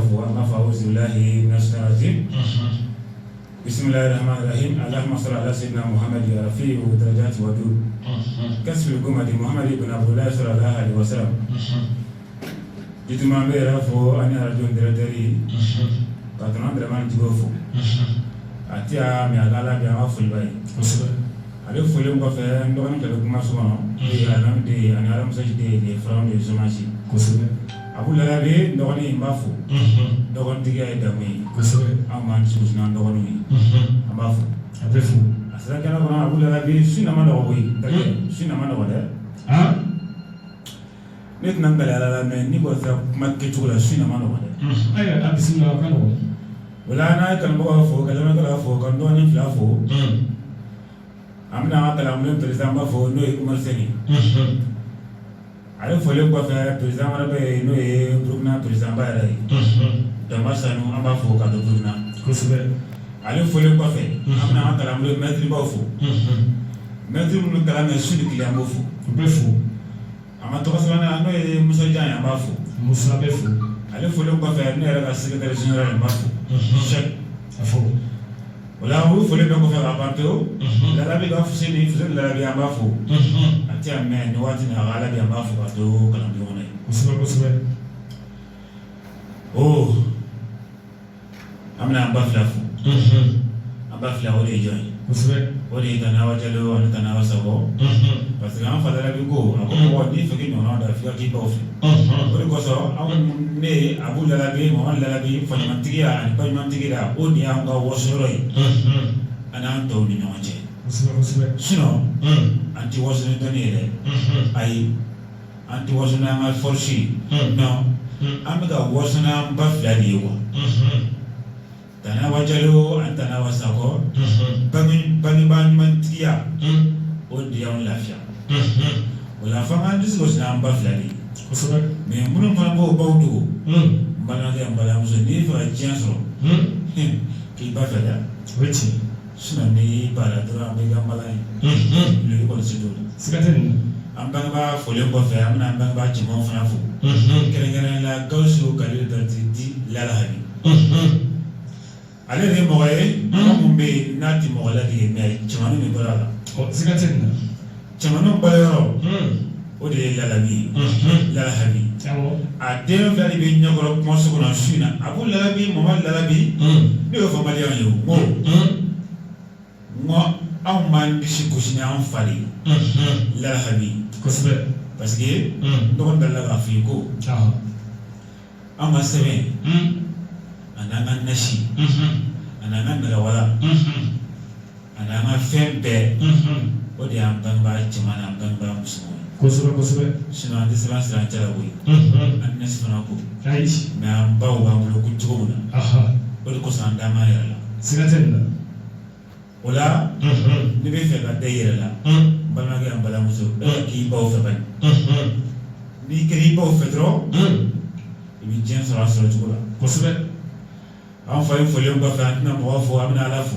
رفو أما فأعوذ بالله من الشيطان الرجيم بسم الله الرحمن الرحيم اللهم صل على سيدنا محمد يا رفيع درجات ودود كسب الأمة محمد بن عبد الله صلى الله عليه وسلم جتما رفو أن أرجو درجتي كاتنا درمان تجوفو أتيا ميالا بيا فلباي ale fole ko fe ndon ta ko masono e alam de an alam sajde de from de zomaji kosobe abu lalabe ndoni mbafu dogon diga e dami kosobe amman susna ndoni mbafu abefu asra kana ko abu lalabe sina ma do wi dage sina ma do de ha net nangala la me ni ko sa makke tula sina ma do de ay abisina ka no wala na kan bo fo kala na fo kan do ni fla fo amna kala mun président ba fo no e Umar Seni ale fole ko fa président wala be no e Burkina président ba rai da masanu amba fo ka do Burkina ko sube ale fole ko fa amna kala mun maître ba fo maître mun kala me sud ki ambo fo be fo ama to so na no e Musa Jan amba fo Musa be fo ale fole ko fa no era ka secrétaire général amba fo chef afo wala wo fole be ko fa rapato la la be ga fu seni fu la la be amba fu ati amen ni wati na ala be amba fu to kala bi wona ko sebe oh amna amba fla fu amba fla wole joy ko sebe wole kana wajalo an kana wasabo parce que en fa la be go ako ko ni fe ki no da fi ki ba fu ko so awon ne abu la la be mo la la be fa mantiya an pa mantiya o ni anga wosoro yi ana to ni no je sino anti wasne donere ai anti wasna ma forsi no amiga wasna ba fladi wo dana wajalo antana wasako bani mantiya o di on lafia wala fama dis wasna ba fladi mais mun fa bo bawdu bana de ambala muso ni fa jianso ki ba fada wechi sina ni bara dura be gambala le ko sido sikaten ambanga ba fole ko fe amna ambanga ba jimo fa fu kere la gausu kale da di la la habi ale ne moye mo be nati mo la di me jamanu ni bara o sikaten jamanu ba yo o de la la bi la la habi a den fali be nyagoro mo so na shina abu la bi mo la la bi ne o fa mali yo mo moi on m'a dit que je n'ai en fallu la habi parce que donc dans la graphico on m'a semé ananga nashi ananga melawala ananga fembe o de am bamba chimana bamba muso kosobe sinon ande sera chala wi anne sifana ko aish na bawo ba mu ko tugona o de ko sanda ma yala sinatenna wala ni be fe ka deyere la bana ga ambala muso ki bawo fe ban ni kri bawo fe dro ibi jen sura sura tugula kosobe an fa yin fole ko fa na mo fo amna alafu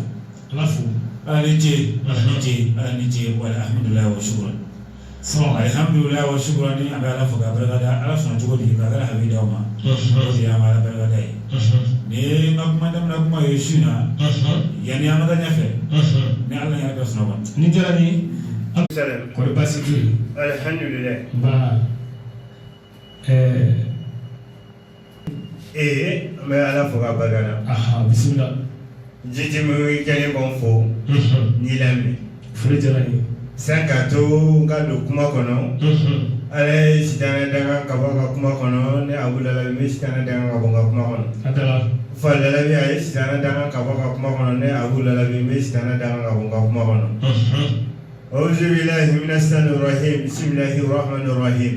ala ni je wala alhamdulillah wa shukran so alhamdulillah wa shukran ni abala fo ga baraka ala sona tugo di ga habi dawma o di amala baraka dai ne ngakuma dam na kuma yeshuna yani amada nyafe ne Allah ya dosna wa ni jarani salam ko basiki alhamdulillah ba me ala fo ga baraka aha bismillah jiti mo kele bon fo ni lambe fure jarani sanga to ngalo kuma kono ale sitana daga kabaka kuma kono ne abulala me sitana daga kabaka kuma kono atala falala bi ay sitana daga kabaka kuma kono ne abulala me sitana daga kabaka kuma kono أعوذ بالله من الشيطان الرجيم بسم الله الرحمن الرحيم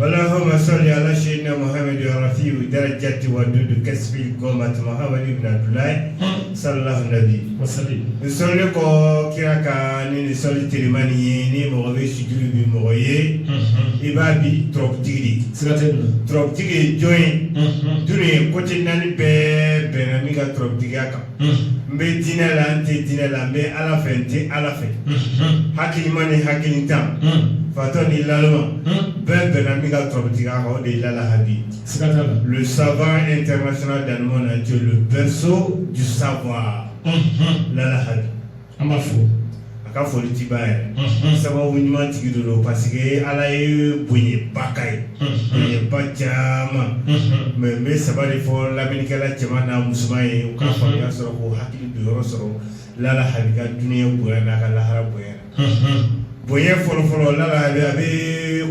اللهم صل على سيدنا محمد ورفيع درجات ودود كسب القومة محمد بن عبد الله صلى الله عليه وسلم نصلي كو كيراكا ني نصلي تريماني ني موغي سجل بي موغي إبابي تروك تيري تروك تيري جوين دوني كوتي ناني بناميكا تروك تيريكا mbe dina la mbe ala fe hakili mani hakili tam Fatoni l'allemand. Ben Benamiga Tropica, de la Habi. Le savant international d'Allemand a été le berceau du savoir. Lala Habi. Amafo. Aka foli tibaye. Sababu ɲuman tigi do parce que ala ye bonɲɛba ka ye. Bonɲɛba caman. Mais n bɛ saba de fɔ lamɛnnikɛla cɛman n'a musoman ye u ka faamuya sɔrɔ k'u hakili don yɔrɔ sɔrɔ Lala Habi ka dunuya bonya n'a ka lahara bonya. Bonya fɔlɔfɔlɔ Lala Habi a bɛ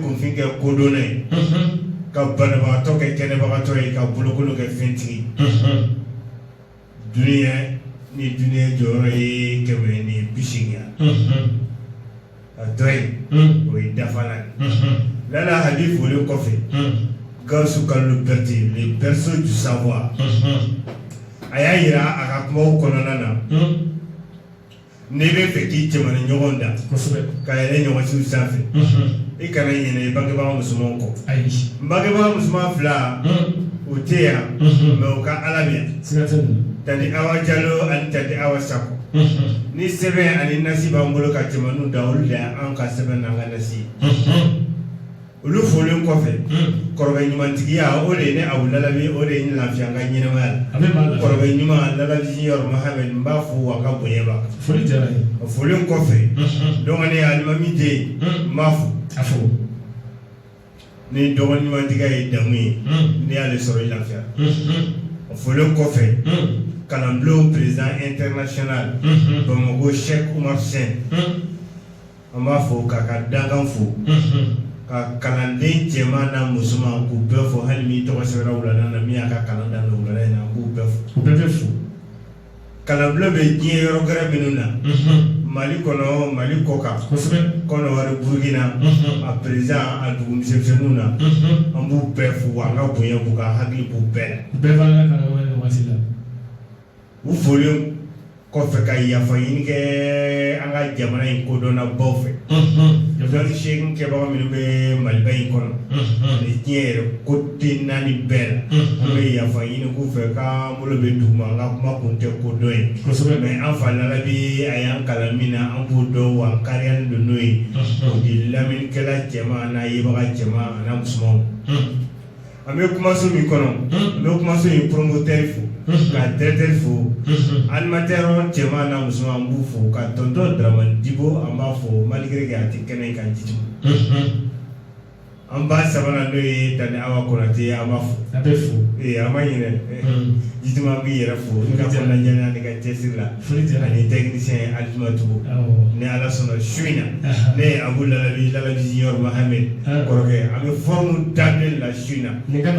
kunfin kɛ kodɔnna ye. Ka banabagatɔ kɛ kɛnɛbagatɔ ye ka bolokolo kɛ fɛntigi. Dunuya ni dunuya jɔyɔrɔ ye 180 a dɔ ye o ye dafalan ye. Lala Habi folen kɔfɛ Gawusu Kalilu Berete le berceau du savoir a y'a yira a ka kumaw kɔnɔna na n'i bɛ fɛ k'i cɛmani ɲɔgɔn da ka yɛlɛ ɲɔgɔnsiw sanfɛ i kana ɲinɛ i bangebaga musomanw kɔ. N bangebaga musoman 2 o tɛ yan mais o ka ala bɛ yan. Tandi Awa Jallo ani Tandi Awa Sako. Ni sɛbɛn ani nasi b'an bolo ka cɛmaniw da olu de y'an ka sɛbɛn n'an ka nasi ye. Olu folen kɔfɛ kɔrɔbɛ ɲumantigiya o de ye ne Abu Lalabi o de ye n lafiya n ka ɲɛnamaya la. Kɔrɔbɛ ɲuman Lalabi Junior Mohamed n b'a fo a ka bonya b'a kan. Folen kɔfɛ dɔgɔnin Alimami den n b'a fo. Ni dɔgɔnin ɲumantigiya ye damu ye ne y'ale sɔrɔ i lafiya. Folen kɔfɛ Kalanbulon président international Bamako Cheikh Oumar Sène an b'a fo k'a ka dankan fo. Ka kalanden cɛman n'a musoman k'u bɛɛ fo hali min tɔgɔ sɛbɛnna wulada na min y'a ka kalan daminɛ wulada in na k'u bɛɛ fo. U bɛɛ bɛ fo. Kalanbulon bɛ diɲɛ yɔrɔ gɛrɛ minnu na Mali kɔnɔ Mali kɔ kan Kɔnɔwari Burukina a président a dugu misɛnninw na an b'u bɛɛ fo an ka bonya b'u ka hakili b'u bɛɛ la. Bɛɛ b'a la Kalanwari waati la. U folen kɔfɛ ka yafa ɲini kɛ an ka jamana in kodɔnnabaw fɛ. Donc seegin kɛbaga minnu bɛ Maliba in kɔnɔ ani diɲɛ yɛrɛ côté 4 bɛɛ la an bɛ yafa ɲini k'u fɛ k'an bolo bɛ duguma an ka kuma kun tɛ kodɔn ye mais an fa Lalabi a y'an kalan min na an b'o dɔn wa an kariyalen don n'o ye o di lamɛnnikɛla cɛman n'a yebaga cɛman a n'a musomanw. An bɛ kumaso min kɔnɔ n bɛ kumaso in promoteur fo ka directeur fo animateur cɛman n'a musoman an b'u fo ka tonton Dramani Dibo an b'a fo malgré que a tɛ kɛnɛ kan Jituma. An ba sabanan n'o ye Tani Awa Konate an b'a fo. A bɛ fo. An ma ɲinɛ Jituma b'i yɛrɛ fo i ka kɔnɔnajɛlenya ni ka cɛsiri la ani technicien Alijuma Tugu ni Ala sɔnna su in na ne ye Abu Lalabi Junior Mohamed kɔrɔkɛ an bɛ forme daminɛ la su in na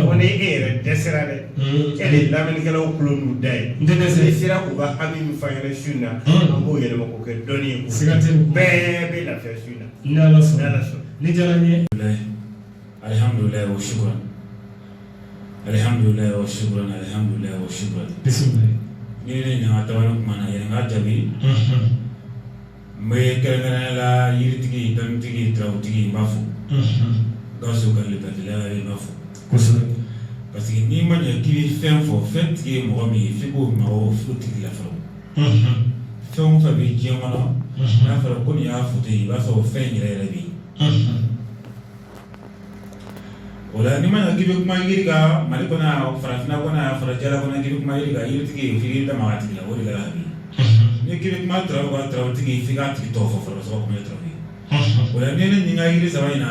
ko ni e yɛrɛ dɛsɛra dɛ e de lamɛnnikɛlaw tulo n'u da ye n'i sera k'u ka hami min f'a ɲɛna su in na an b'o yɛlɛma k'o kɛ dɔnni ye bɛɛ bɛ lafiya su in na ni Ala sɔnna ni diyara n ye. Alhamdulillah wa shukran. Alhamdulillah wa shukran. Alhamdulillah wa shukran. Bismillah. Ni ne na tawala kuma na yanga jabi. Me kɛrɛnkɛrɛnnenya la yiritigi danutigi tarawutigi n b'a fo. Gawusu Kalilu Berete n b'a fo. Kosɛbɛ. Parce que n'i ma ɲɛ k'i bɛ fɛn fɔ fɛn tigi ye mɔgɔ min ye f'i k'o mɔgɔ f'o tigi la fɔlɔ. Fɛn o fɛn bɛ diɲɛ kɔnɔ n'a fɔra ko nin y'a foto ye i b'a sɔrɔ fɛn yɛrɛ yɛrɛ bɛ yen. O la ni ma ɲɛ k'i bɛ kuma yiri kan Mali kɔnɔ yan farafinna kɔnɔ yan farajɛla kɔnɔ k'i bɛ kuma yiri kan yiritigi ye f'i k'i dama a tigi la o de kɛra Habi. Ni k'i bɛ kuma tarawutigi f'i k'a tigi tɔgɔ fɔ fɔlɔ sabu kuma ye tarawu ye. O la ni ne ɲininka yiri saba in na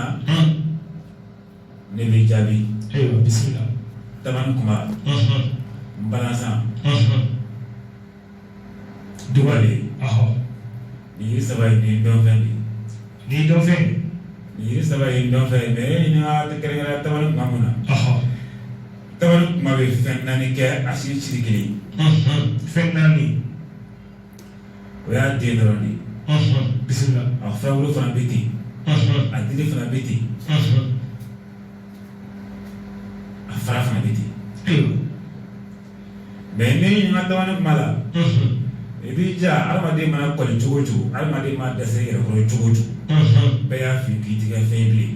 ne bɛ jaabi. Ayiwa bisimila. Tabani Kunba. Balansan. Dugale. Ni yiri saba in ni dɔnfɛn de. Ni dɔnfɛn. Ni yiri saba in dɔnfɛn mais e ɲininka kɛrɛnkɛrɛnnenya Tabani Kunba mun na. Tabani Kunba bɛ fɛn 4 kɛ a si cili kelen. Fɛn 4. O y'a den dɔrɔn de. Bisimila. A fɛn wolo fana bɛ ten. A dili fana bɛ ten. A fara fana bɛ ten. Mais ne ɲininka Tabani Kunba la. I b'i ja adamaden mana kɔli cogo o cogo adamaden mana dɛsɛ i yɛrɛ kɔrɔ cogo o cogo. Bɛɛ y'a f'i ye k'i tɛ kɛ fɛn bilen.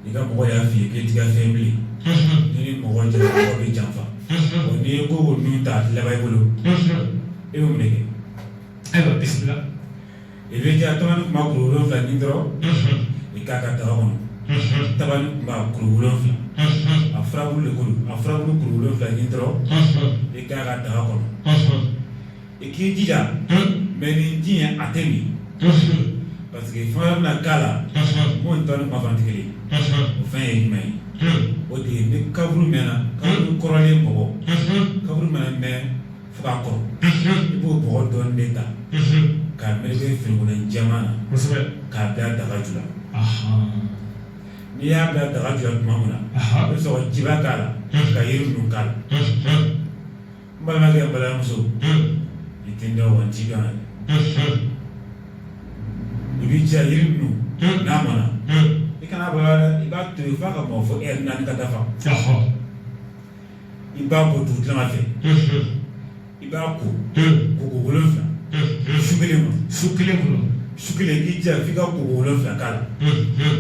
I ka mɔgɔ y'a f'i ye k'i tɛ kɛ fɛn bilen. Ni mɔgɔ jɛra mɔgɔ bɛ janfa. N'i ye ko o nun ta a tɛ laban i bolo. E bɛ mun de kɛ? Ayiwa bisimila. I b'i ja Tabani Kunba kuru 7 ni dɔrɔn. i k'a ka daga kɔnɔ tabali tun b'a kuru 7 a furabulu de kuru a furabulu kuru 7 ɲi dɔrɔn i k'a ka daga kɔnɔ i k'i jija mais nin ji in a tɛ min parce que fɛn wɛrɛ bɛna k'a la mun tɔ ni kumafan tɛ kelen o fɛn ye jumɛn ye o de ye ni kaburu mɛnna kaburu kɔrɔlen bɔgɔ kaburu mana mɛn fo k'a kɔrɔ i b'o bɔgɔ dɔɔni de ta k'a meleke finikolon jɛman na k'a bila daga ju la n'i y'a bila daga ju la tuma min na i bɛ sɔrɔ jiba k'a la ka yiri ninnu k'a la n balimakɛ n balimamuso i tɛ n da wa n ci dɔn a ye i b'i jija yiri ninnu n'a mɔna i kana bɔ i b'a to yen f'a ka mɔ fo 4 ka dafa i b'a bɔ dugutilaman fɛ i b'a ko koko 7 su kelen kɔnɔ su kelen k'i jija f'i ka koko 7 k'a la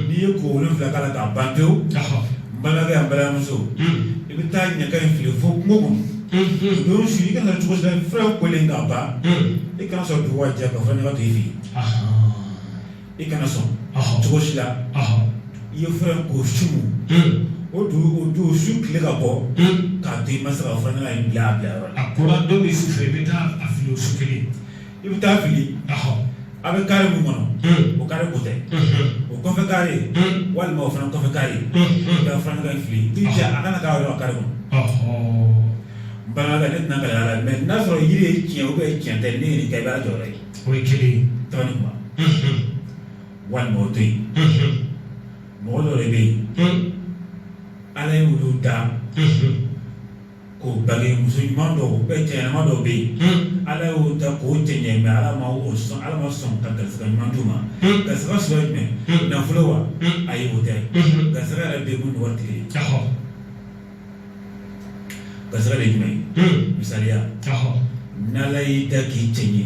n'i ye koko 7 k'a la k'a ban pewu n balimakɛ n balimamuso i bɛ taa ɲaga in fili fo kungo kɔnɔ don su i kana cogo si la fura kolen k'a ban i kana sɔn dugu ka jɛ ka fura ɲaga to i fɛ yen i kana sɔn cogo si la i ye fura k'o sumu o don su tile ka bɔ k'a to i ma se ka fura ɲaga in bila a bila yɔrɔ la a kora dɔ bɛ su fɛ i bɛ taa a fili o su kelen i bɛ taa fili a bɛ kare mun kɔnɔ o kare ko tɛ o kɔfɛ kare walima o fana kɔfɛ kare i ka fura ɲaga in fili i b'i jija a kana k'a yɔrɔ kare kɔnɔ n balimakɛ ne tɛna ka yala mais n'a sɔrɔ yiri ye tiɲɛ tiɲɛ tɛ ne ye nin kɛ i b'a jɔyɔrɔ ye o ye kelen tabali kuma walima o to yen mɔgɔ dɔ de bɛ yen ala ye olu da k'o bange muso ɲuman dɔw cɛ ɲɛnama dɔw bɛ yen ala y'o da k'o cɛ ɲɛ mais ala ma sɔn ka garisɛgɛ ɲuman d'u ma garisɛgɛ sɔrɔ jumɛn nafolo wa ayi o tɛ garisɛgɛ yɛrɛ bɛ yen mun ni wari tɛ kelen garisɛgɛ de ye jumɛn ye misaliya n'ala y'i da k'i cɛ ɲɛ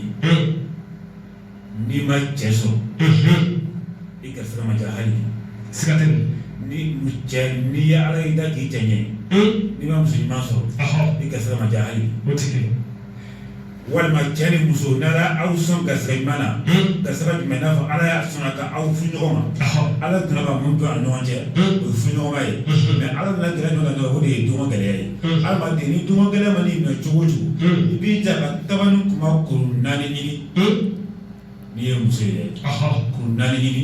n'i ma cɛ sɔrɔ i garisɛgɛ ma ja hali siga tɛ n'i ye ala y'i da k'i cɛ ɲɛ n'i ma muso ɲuman sɔrɔ i garisɛgɛ ma ja hali o tɛ kelen walima cɛ ni muso n'ala aw sɔn garisɛgɛ ɲuman na garisɛgɛ jumɛn n'a fɔ ala y'a sɔnna ka aw furu ɲɔgɔn ma ala donna ka mun don a ni ɲɔgɔn cɛ o ye furu ɲɔgɔnma ye mais ala nana gɛlɛya ɲɔgɔn na o de ye donko gɛlɛya ye adamaden ni donko gɛlɛya ma n'i minɛ cogo o cogo i b'i jija ka tabani kuma kuru 4 ɲini n'i ye muso ye kuru 4 ɲini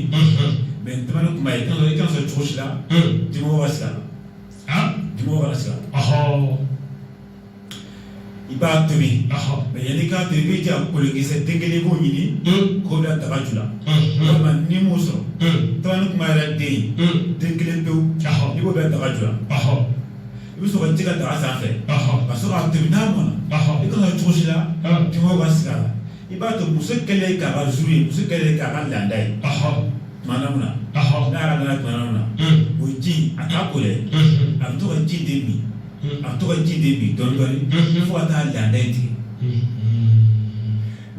mais tabani kuma ye i kana sɔrɔ cogo si la dimɔgɔ b'a sigi a la dimɔgɔ b'a sigi a la i b'a tobi mais yanni k'a tobi i b'i jija kolokisɛ den kelen i b'o ɲini k'o bila daga ju la walima n'i m'o sɔrɔ tabani kuma yɛrɛ den kelen pewu i b'o bila daga ju la i bɛ sɔrɔ ka ji ka daga sanfɛ ka sɔrɔ k'a tobi n'a mɔna i kana sɔrɔ cogo si la dimɔgɔ b'a sigi a la i b'a to muso kɛlen k'a ka zuru ye muso kɛlen k'a ka laada ye tuma na mun na n'a yɛrɛ nana tuma na mun na o ji a t'a ko dɛ a bɛ to ka ji den min a bɛ to ka ji den min dɔɔni dɔɔni fo ka taa laada in tigɛ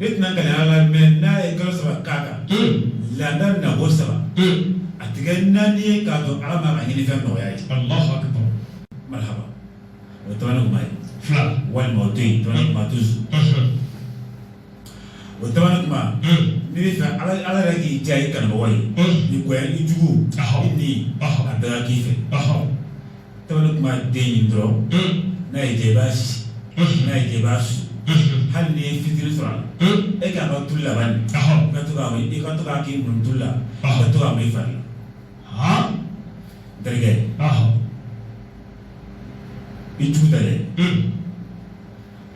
ne tɛna gɛlɛya la mais n'a ye kalo 3 k'a kan laada bɛna bɔ 7 a tɛ kɛ 4 ye k'a dɔn ala ma ka ɲinifɛn nɔgɔya ye marhaba o ye tabani kuma ye walima o to yen tabani kuma toujours o tabani kuma n'i bɛ fɛ ala yɛrɛ k'i diya i kanubagaw ye ni goya i jugu i ni a bɛɛ ka k'i fɛ tabani kuma den yin dɔrɔn n'a y'i diya i b'a sisi n'a y'i diya i b'a su hali n'i ye fitiri sɔrɔ a la e k'a ka tulu laban nin i ka to k'a k'i mun tulu la i ka to k'a mɔ i fari la terikɛ i jugu tɛ dɛ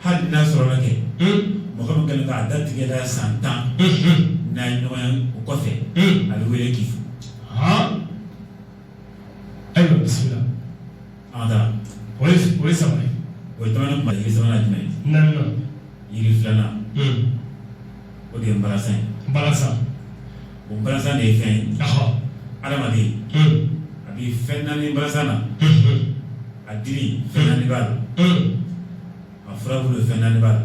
hali n'a sɔrɔla kɛ mɔgɔ min kɛlen k'a datigɛ la san 10 n'a ye ɲɔgɔn ye o kɔfɛ a bɛ wele k'i fo ayiwa bisimila an taara o ye saba ye o ye tabani kuma yiri sabanan jumɛn ye naaninan yiri filanan o de ye nbalasan ye nbalasan o nbalasan de ye fɛn ye adamaden a bɛ fɛn 4 nbalasan na a dili fɛn 4 b'a la a furabulu fɛn 4 b'a la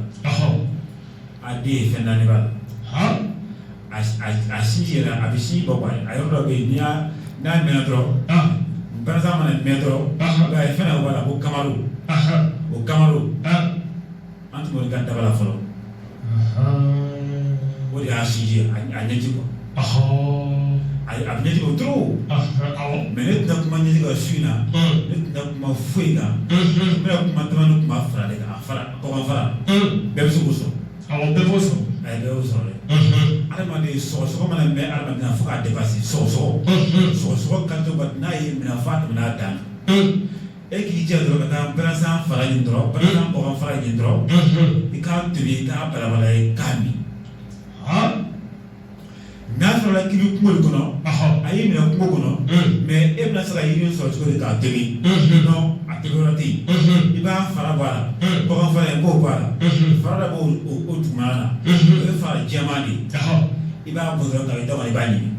a den ye fɛn 4 b'a la a sinji yɛrɛ a bɛ sinji bɔ a yɔrɔ dɔ bɛ yen n'a mɛnna dɔrɔn nbalasan mana mɛn dɔrɔn a ye fɛn dɔ b'a la ko kamaro o kamaro an tun b'o ka daba la fɔlɔ o de y'a sinji a ɲɛji a a bɛ ɲɛjigin o trop mais ne tɛna kuma ɲɛjigin ka su in na ne tɛna kuma foyi kan n bɛna kuma dama ni kuma fara de kan a fara kɔkan fara bɛɛ bɛ se k'o sɔrɔ bɛɛ b'o sɔrɔ bɛɛ b'o sɔrɔ dɛ adamaden sɔgɔsɔgɔ mana mɛn adamaden na fo k'a dépassé sɔgɔsɔgɔ kan to ka n'a ye minɛ f'a tɛmɛna a dan kan e k'i jɛ dɔrɔn ka taa balasan fara ɲin dɔrɔn balasan kɔkan fara ɲin dɔrɔn i k'a tobi i k'a balabala ye k'a min n'a sɔrɔla k'i bɛ kungo de kɔnɔ a y'i minɛ kungo kɔnɔ mais e bɛna se ka yiri sɔrɔ cogo di k'a tobi non a tobi yɔrɔ tɛ yen i b'a fara bɔ a la bagan fara in b'o bɔ a la fara dɔ b'o dugumana na o ye fara jɛman de ye i b'a bɔ dɔrɔn k'a da kɔnɔ i b'a ɲimi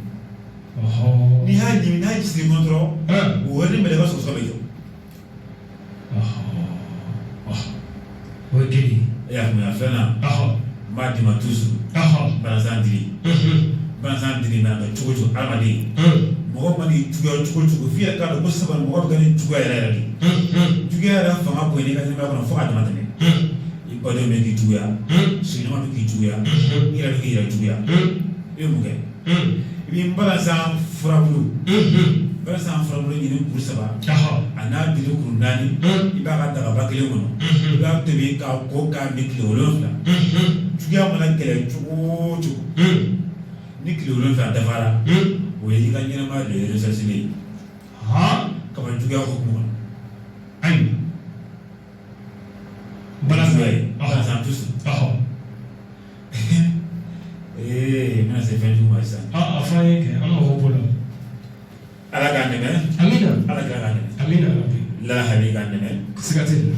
n'i y'a ɲimi n'a jisiri kɔnɔ dɔrɔn o yɔrɔnin bɛɛ de ka sɔgɔsɔgɔ bɛ jɔ o ye kelen e y'a faamuya filanan n b'a d'i ma toujours balasan dili balasan dili na ka cogo cogo adamaden mɔgɔ man'i juguya cogo cogo f'i yɛrɛ k'a dɔn ko sisan mɔgɔ bɛ kɛ ni juguya yɛrɛ yɛrɛ de juguya yɛrɛ fanga bonya n'i ka ɲɛnamaya kɔnɔ fo k'a dama tɛmɛ i badenw bɛ k'i juguya sigiɲɔgɔn bɛ k'i juguya i yɛrɛ bɛ k'i yɛrɛ juguya i bɛ mun kɛ i b'i balasan furabulu balasan furabulu ɲini kuru 3 a n'a dili kuru 4 i b'a ka dagaba kelen kɔnɔ i b'a tobi k'a ko k'a min tile 7 juguya mana gɛlɛn cogo o cogo ni tile 7 dafara o ye i ka ɲɛnamaya de ye recherche ye kaba juguya hukumu kɔnɔ ayi balasan tous n bɛna se fɛn jugu ma sisan a fɔ an ye kɛ an mago b'o la ala k'an dɛmɛ amina ala k'an dɛmɛ amina lahali k'an dɛmɛ siga tɛ nin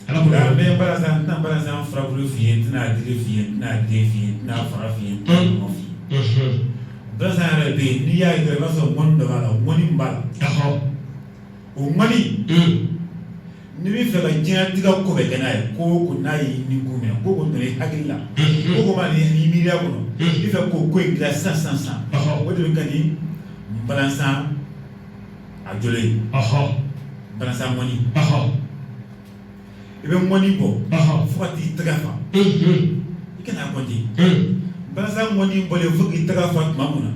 na ala nka n bɛ balasan n tɛna balasan furabulu f'i ye n tɛna dili f'i ye n tɛna den f'i ye n tɛna fara f'i ye n tɛna ɲɔgɔn f'i ye balasan yɛrɛ bɛ yen n'i y'a ye dɔrɔn i b'a sɔrɔ mɔni dɔ b'a la mɔni min b'a la o mɔni n'i bɛ fɛ ka diɲɛlatigɛ ko bɛɛ kɛ n'a ye ko ko n'a ye nin ko minɛ ko ko donna i hakili la ko ko ma nin miiriya kɔnɔ i bɛ fɛ k'o ko in dilan sisan o de bɛ kɛ ni balasan a jɔlen balasan mɔni i bɛ mɔni bɔ fo ka t'i tɛgɛ fa i kana a kɔnti balasan mɔni bɔlen fo k'i tɛgɛ fa tuma mun na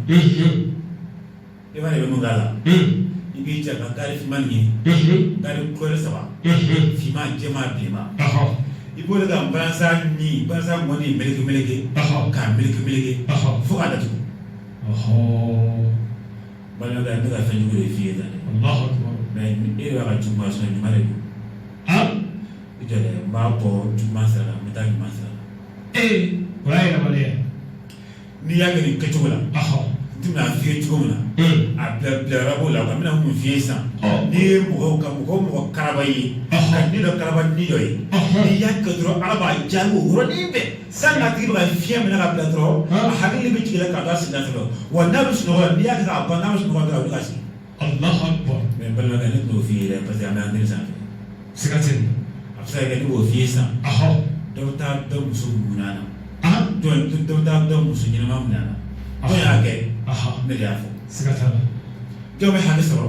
i b'a ye i bɛ mun k'a la i b'i jɛ ka gari finman ɲini gari kulɛri 3 finman jɛman bilenman i b'o de ka balasan mɔni meleke k'a meleke fo k'a datugu balimakɛ n bɛ ka fɛn jugu de f'i ye tan dɛ mais e de b'a ka juguman sɔrɔ ɲuman de don i jɔ dɛ n b'a bɔ juguman sira la n bɛ taa ɲuman sira la o y'a yɛlɛmalen ye n'i y'a kɛ nin kɛcogo la n tɛna a f'i ye cogo min na a bilayɔrɔ b'o la n bɛna mun f'i ye sisan n'i ye mɔgɔ karaba ye ka ni dɔ karaba ni dɔ ye n'i y'a kɛ dɔrɔn ala b'a jaabi o yɔrɔnin bɛɛ sani a tigi bɛ ka fiɲɛ minɛ ka bila dɔrɔn a hakili bɛ jigin k'a dɔn a sigilen fɛ wa n'a bɛ sunɔgɔ la n'i y'a kɛ k'a ban n'a bɛ sunɔgɔ dɔrɔn a bɛ ka sigi mais balimakɛ ne tɛn'o f'i ye dɛ parce que an bɛ antenne sanfɛ siga tɛ nin a bɛ se ka kɛ ne b'o f'i ye sisan dɔ bɛ taa dɔ muso munna na dɔ bɛ taa dɔ muso ɲɛnama munna na dɔ y'a kɛ ne de y'a fɔ siga t'a la dɔw bɛ hakili sɔrɔ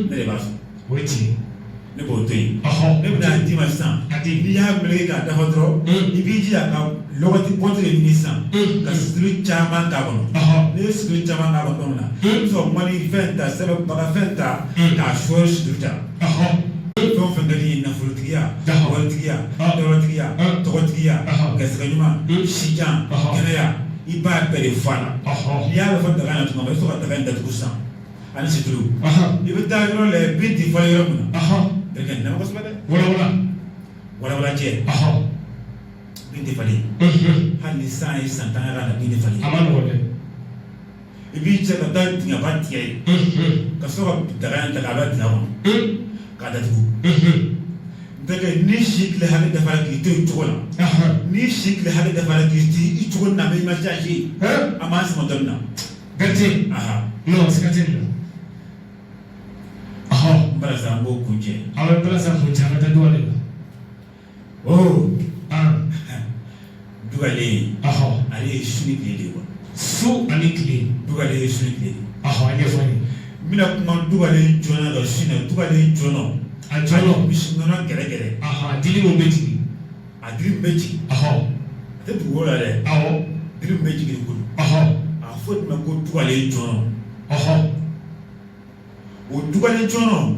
ne de b'a sɔrɔ o ye tiɲɛ ne b'o to yen ne bɛna d'i ma sisan n'i y'a meleke k'a dafa dɔrɔn i b'i jija ka lɔgɔti pɔnti de ɲini sisan ka situlu caman k'a kɔnɔ n'i ye situlu caman k'a kɔnɔ tuma min na i bɛ sɔrɔ mɔni fɛn ta sɛbɛnbagafɛn ta k'a sɔɔri situlu ta fɛn o fɛn ka di ye nafolotigiya waritigiya dɔrɔtigiya tɔgɔtigiya garisigɛ ɲuman sijan kɛnɛya i b'a bɛɛ de fɔ a la n'i y'a bɛɛ fɔ daga in na tuma min i bɛ sɔrɔ ka daga in datugu sisan ani situlu i bɛ taa yɔrɔ la bin tɛ fɔlen yɔrɔ min na bɛɛ kɛ nɛmɛ kosɛbɛ dɛ walawala cɛ bin tɛ falen hali ni san ye san 10 k'a la bin tɛ falen a ma nɔgɔn dɛ i b'i cɛ ka taa dingɛba tigɛ yen ka sɔrɔ ka daga in ta k'a bɛ dingɛ kɔnɔ k'a datugu Deke ni si tile hakɛ dafara k'i to i cogo la ni si tile hakɛ dafara k'i ti i cogo na mɛ i ma change a ma sama dɔ na gati non siga tɛ nin na n bala sa n b'o kun cɛ aw bɛ bala sa kun cɛ an ka taa dɔgɔ de la dugalen ale ye su ni tile de ye wa su ani tile dugalen ye su ni tile de a ɲɛfɔ n ye n bɛna kuma dugalen jɔnna dɔ su na dugalen jɔnna a jɔnna misi nɔnɔ gɛrɛgɛrɛ dili min bɛ jigin a diri min bɛ jigin a tɛ dugukolo la dɛ diri min bɛ jigin dugukolo a fɔ de ma ko dugalen jɔnna o dugalen cɔnɔ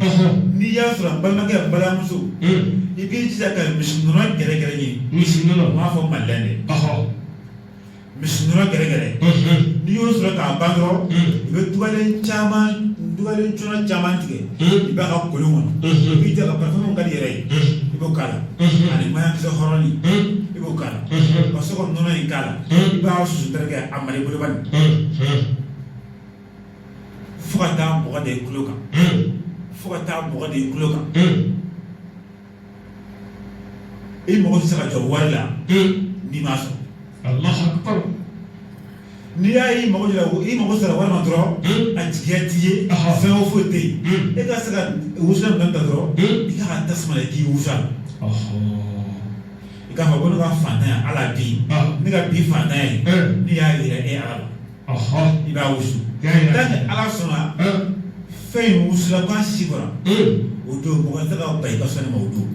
n'i y'a sɔrɔ n balimakɛ n balimamuso i b'i jija ka misi nɔnɔ gɛrɛgɛrɛ ɲini misi nɔnɔ n b'a fɔ malilɛn de misi nɔnɔ gɛrɛgɛrɛ n'i y'o sɔrɔ k'a ban dɔrɔn i bɛ dugalen cɔnɔ caman tigɛ i b'a ka kolon kɔnɔ i b'i jija ka parfum ka di yɛrɛ ye i b'o k'a la ani maɲakisɛ hɔrɔni i b'o k'a la ka so ka nɔnɔ in k'a la i b'a susu tɛrɛkɛ a mali bolo bani fo ka taa mɔgɔ de kulo kan fo ka taa mɔgɔ de kulo kan i mɔgɔ tɛ se ka jɔ wari la n'i m'a sɔrɔ Allahu Akbar n'i y'a ye i mago sera wari ma dɔrɔn a jigiya t'i ye fɛn o foyi tɛ yen e ka se ka wusulan minɛn ta dɔrɔn i k'a ka tasuma de k'i wusu a la i k'a fɔ ko ne ka fantanya ala bi ne ka bi fantanya ye ne y'a yira e ala la i b'a wusu tant que ala sɔnna fɛn in wusula k'a si kɔrɔ o don mɔgɔ tɛ ka ba i ka sɔnni ma o don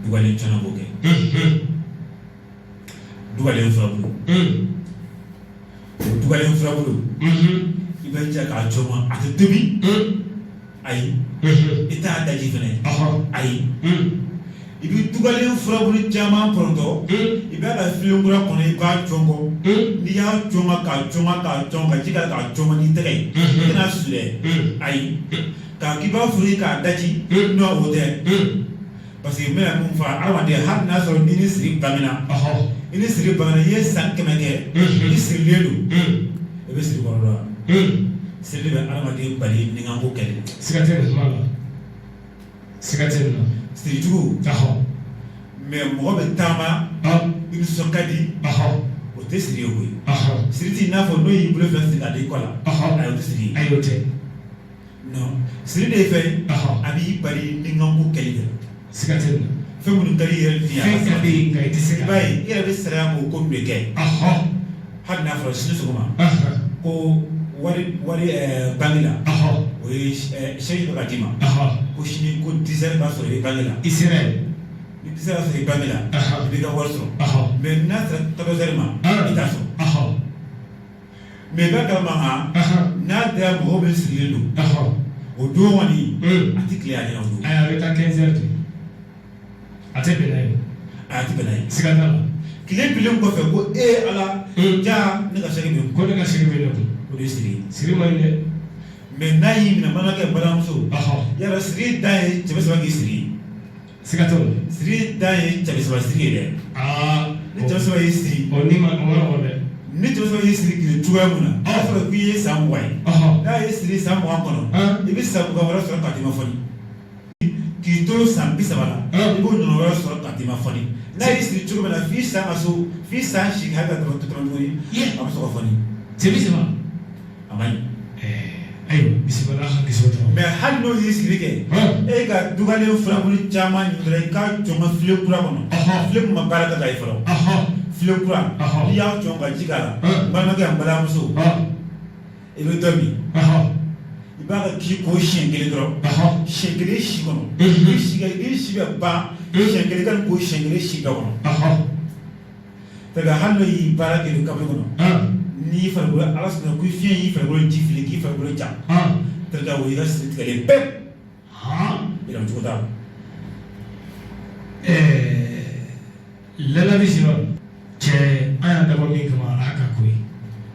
dugalen cɔnɔ b'o kɛ dugalen furabulu o dugalen furabulu i bɛ jija k'a cɔmɔ a tɛ tobi ayi i t'a daji fɛnɛ ayi i bɛ dugalen furabulu caman pɔrɔntɔ i bɛ ka filen kura kɔnɔ i b'a cɔngɔ n'i y'a cɔngɔ k'a cɔngɔ ka ji k'a la k'a cɔngɔ n'i tɛgɛ ye i tɛna su dɛ ayi k'a k'i b'a furu k'a daji n'o o tɛ parce que n bɛna mun fɔ adamaden hali n'a sɔrɔ n'i ni siri bangena i ni siri bangena i ye san 100 kɛ i sirilen don i bɛ siri kɔrɔ la sirili bɛ adamaden bali nikanko kɛlɛ siga tɛ nin kuma la siga tɛ nin na sirijugu mais mɔgɔ bɛ taama i nisɔn ka di o tɛ siri ye koyi siri t'i n'a fɔ n'o y'i bolo fɛn siri k'a di i kɔ la ayi o tɛ siri ye ayi o tɛ non siri de ye fɛn ye a b'i bali nikanko kɛlɛ de siga tɛ nin na fɛn minnu ka di i yɛrɛ ni fɛn ka di i nka i tɛ se i ka b'a ye i yɛrɛ bɛ saraya k'o ko min de kɛ hali n'a fɔra sini sɔgɔma ko wari bange la o ye sɛyi dɔ ka d'i ma ko sini ko 10 heures b'a sɔrɔ i bɛ bange la i sera yen ni 10 heures b'a sɔrɔ i bange la i b'i ka wari sɔrɔ mais n'a sera 14 heures ma i t'a sɔrɔ mais i b'a kalama n'a dira mɔgɔw bɛ sigilen don o don kɔni a tɛ tile a ɲɛna o don a bɛ taa 15 heures de a tɛ bɛn n'a ye a tɛ bɛn n'a ye siga t'a la tile bilen kɔfɛ ko ala ja ne ka sɛgɛ bɛ ko ne ka sigi bɛ ne kun o de ye siri ye siri man ɲi dɛ mais n'a y'i minɛ balimakɛ balimamuso yala siri dan ye cɛ bɛ saba k'i siri siga t'o la siri dan ye cɛ bɛ saba siri ye dɛ ni cɛ bɛ saba y'i siri ni ma o ma nɔgɔn dɛ ni cɛ bɛ saba y'i siri kile cogoya mun na n'a fɔra k'i ye san 20 ye n'a ye siri san 20 kɔnɔ i bɛ san 20 wɛrɛ sɔrɔ k'a d'i ma fɔli k'i to san 30 la i b'o ɲɔgɔn wɛrɛ sɔrɔ k'a d'i ma fɔli n'a y'i siri cogo min na f'i san ka so f'i san 8 hali ka tɛmɛ tuguni a bɛ sɔrɔ ka fɔli sɛbi sɛba a man ɲi ayiwa bisimila hakili sɔrɔ dɔrɔn mais hali n'o y'i siri kɛ e ka dugalen furabulu caman ɲini dɔrɔn i k'a cɔngɔ filen kura kɔnɔ filen min ma baara kɛ k'a ye fɔlɔ filen kura n'i y'a cɔngɔ ka ji k'a la n balimakɛ n balimamuso i bɛ dɔ min i b'a ka k'i ko siɲɛ kelen dɔrɔn siɲɛ kelen si kɔnɔ i si bɛ ban siɲɛ kelen ka nin ko siɲɛ kelen si bɛɛ kɔnɔ parce que hali n'o y'i baara kɛ kabini kɔnɔ n'i farikolo ala sɔnna ko fiɲɛ y'i farikolo ji fili k'i farikolo ja tɛrɛda o y'i ka siri tigɛlen pewu yɛlɛma cogo t'a la lala bisimila cɛ an y'a dabɔ min kama a ka ko ye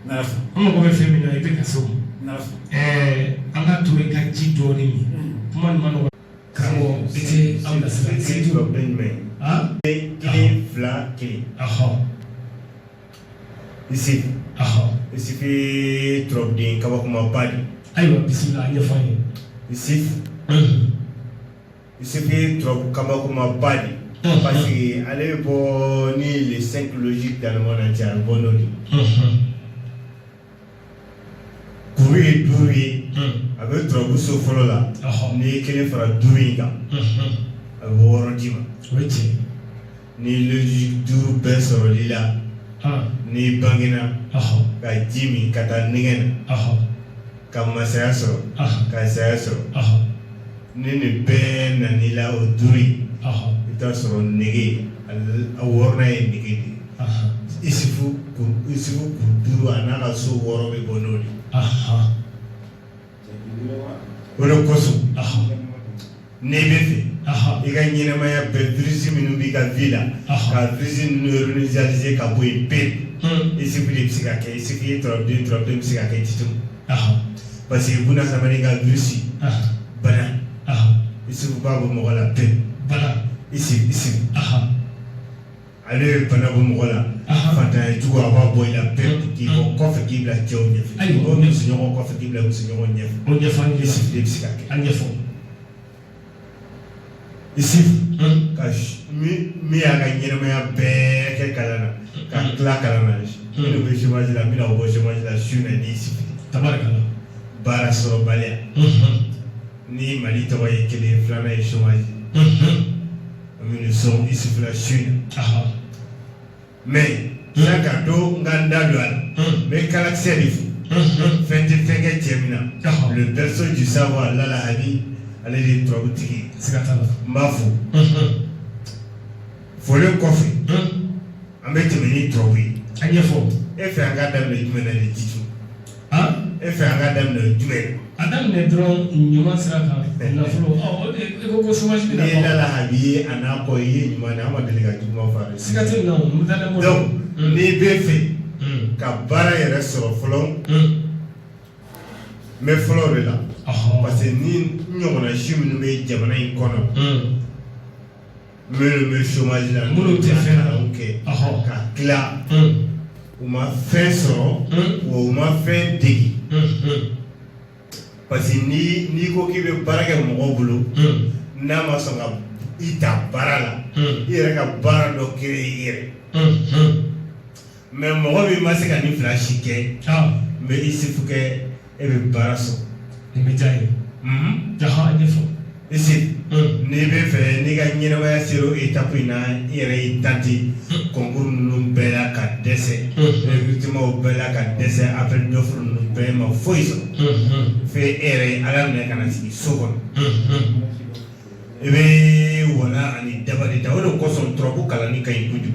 n'ala sɔnna an mago bɛ fɛn min na i bɛ ka se o ma n'ala sɔnna an ka to i ka ji dɔɔnin min kuma nin ma nɔgɔ karamɔgɔ i tɛ an bilasira siri dɔ bɛ jumɛn kelen fila kelen isi fi tɔrɔden kabakomaba de ayiwa bisimila a ɲɛfɔ an ye isi fi tɔrɔbu kabakomaba de parce que ale bɛ bɔ ni les 5 logiques dans le monde entier a bɛ bɔ n'o de kuru ye 5 ye a bɛ tɔrɔbu so fɔlɔ la n'i ye kelen fara 5 in kan a bɛ bɔ 6 di ma o ye tiɲɛ ni logique 5 bɛɛ sɔrɔli la n'i bangena ka ji min ka taa nɛgɛn na ka masaya sɔrɔ ka saya sɔrɔ ni nin bɛɛ nan'i la o 5 in i bɛ taa sɔrɔ nege a 6nan ye nege de ye isufu kunduru anaka so woro be bonoli wala koso nebefe iga nyinama ya virus minu bi ka villa ka virus neuronalisé ka boy pe isi bi psika ke isi bi trop de psika ke titum parce que buna samani ga virus bana isi ba bo mo la pe bana isi ale bana bo mo la fanta jugo aba boy la pe ki bo kofe ki bla jonye ay bo mi sinyo kofe ki bla sinyo nyef on defan isi bi psika ke anyefo ici mi aga nyerema be ke kalana ka kla kalana ni be chômage la mi na bo chômage la shuna ni ici tabarakala bara so balia ni mali to way kele flana e chômage mi ne sont ici la shuna mais saka do nganda dual mais galaxie difu fente fenge temina le berceau du savoir la hadi allez les trois boutiques mbafu fole kofi ambete meni trobi anyefo efe agadam le jumena le titu efe agadam le jumena adam ne dron nyuma saka na folo eko ko chômage bi na ko la habiye anako yi nyuma na ma delega juma fare sikate na mutana mo donc ni befe ka bara yere soro folo mais folo de là parce que ni ñogona chiminu be jamana in kono me chômage la mulu te fena ok ka kla uma fensoro ou uma fen digi parce que ni ko ki be baraka mo bulu na ma so nga ita barala ire ka bara do kire mais mo bi ma se ka ni flash ke mais ici faut que e be baraso imejai jaha defo ici ni be fe ni ga nyina wa sero etape na ire tanti concours num bela ka dese effectivement bela ka dese après d'offre num be ma foiso fe ere ala ne kana si sokon ebe wala ani dabali dawlo ko son trobu kala ni kay kuju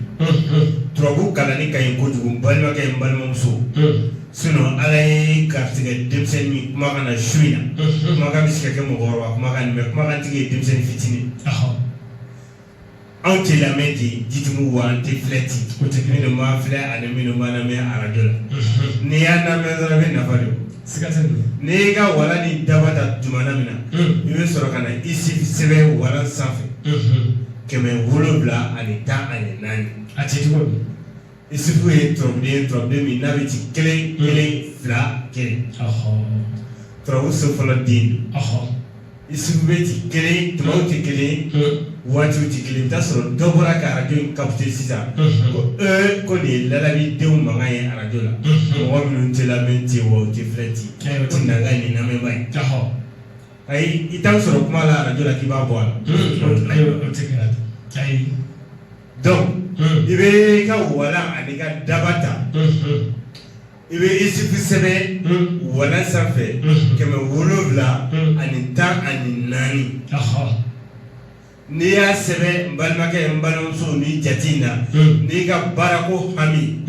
trobu kala ni kay kuju balma kay balma muso sinon alay kartige demsen mi kuma kana shuina kuma ka biska ke mo gorwa kuma kan me kuma kan tige demsen fitini anti la meti jitumu wa anti fleti ko tekni no ma fle ane mi no mana me arajola ni yana me zara be na fado sikatan ni ga wala ni dabata jumana mina ibe soro kana isi sebe wala safi keme wolobla ani ta ani nani atituko isi fu e tromde mi nabiti kele fla kele trobu so fala din isi fu beti kele tmauti kele watu ti kele ta soro dobora ka radio capter sisa ko ni lala bi de manga ye radio la mo mi ntela menti wo ti fleti tinanga ni na me bai ay itam soro kuma la radio la ki ba bo ayo tekela ay donc ibe ka wala adiga dabata ibe isi fisebe wala safe keme wolobla ani ta ani nani ni ya sebe mbalmake mbalonso ni jatina ni ka barako hami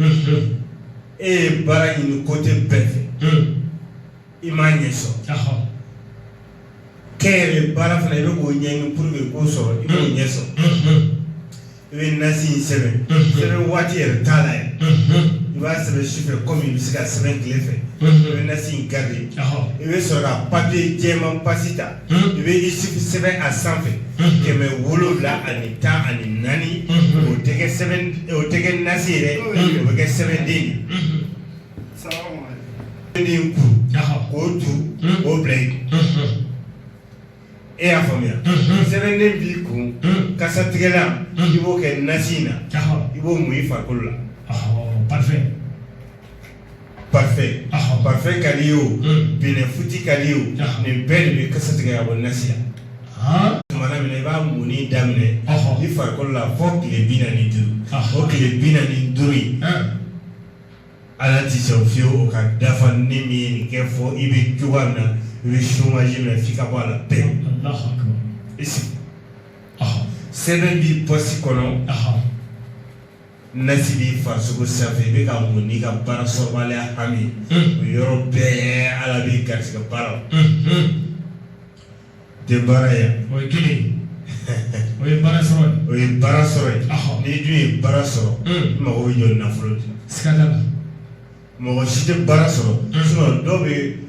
bara ni côté befe imanyeso kere bara fana ibe ko nyengi pour que ko so ibe nyeso ibe nasi sebe wati er tala iba sebe chiffre comme il sika sebe clefe ibe nasi garde ibe so ka papier jema pasita ibe isi sebe a sanfe keme wolobla ani ta ani nani o tege sebe o tege nasi re o tege sebe deni salamu alaikum ku ko tu o break e a famia sebe ne bi ku kasa tigela ibo ke nasina ibo mu ifakola parfait kaliyo bine futi kaliyo ne bel bi kasa tigela bo nasina mana mine ba mu ni damne ifakola fok le bina ni du fok le bina ni duri ala ti sofio o ka dafa ni mi ni kefo ibe juwana ibe chômage na fika bo ala pe Allah akbar ici sebe bi posi kono nasibi fasugu safi be ka muni ka bara sorbale ami yoro be ala bi garsi ka bara de bara ya oy kini oy bara soro ni du bara soro ma ko yo na folo skadala mo site bara soro so do be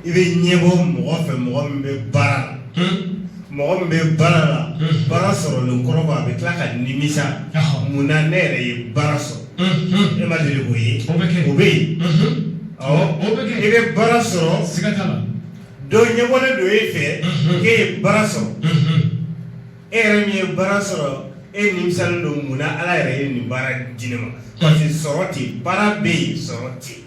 ibe nyebo mo fe mo be bara mo be bara bara soro le koroba be klaka nimisa muna nere ye bara soro e ma dele ko ye obe ibe bara soro skadala do nyebole do efe ke bara soro mi bara soro e nimsal do muna ala yere ni bara jinema parce que soroti bara be soroti